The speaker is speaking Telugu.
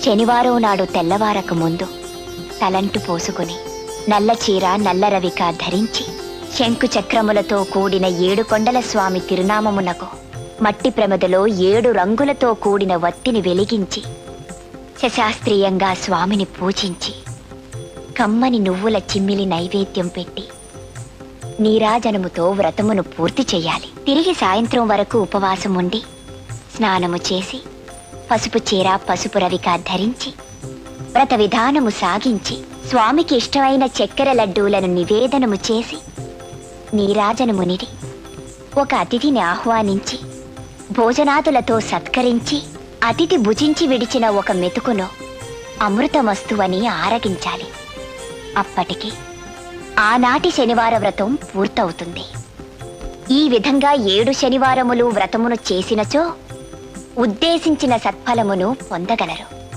శనివారం నాడు తెల్లవారక ముందు తలంటు పోసుకుని నల్ల చీర నల్ల రవిక ధరించి శంకు చక్రములతో కూడిన 7 కొండల స్వామి తిరునామమునకు మట్టి ప్రమదలో 7 రంగులతో కూడిన వత్తిని వెలిగించి శశాస్త్రీయంగా స్వామిని పూజించి కమ్మని నువ్వుల చిమ్మిలి నైవేద్యం పెట్టి నీరాజనముతో వ్రతమును పూర్తి చెయ్యాలి. తిరిగి సాయంత్రం వరకు ఉపవాసం ఉండి స్నానము చేసి పసుపు చీర పసుపు రవిక ధరించి వ్రత విధానము సాగించి స్వామికి ఇష్టమైన చక్కెర లడ్డూలను నివేదనము చేసి నీరాజనమునిడి ఒక అతిథిని ఆహ్వానించి భోజనాదులతో సత్కరించి అతిథి భుజించి విడిచిన ఒక మెతుకును అమృతమస్తువని ఆరగించాలి. అప్పటికి ఆనాటి శనివార వ్రతం పూర్తవుతుంది. ఈ విధంగా 7 శనివారములు వ్రతమును చేసినచో ఉద్దేశించిన సత్ఫలమును పొందగలరు.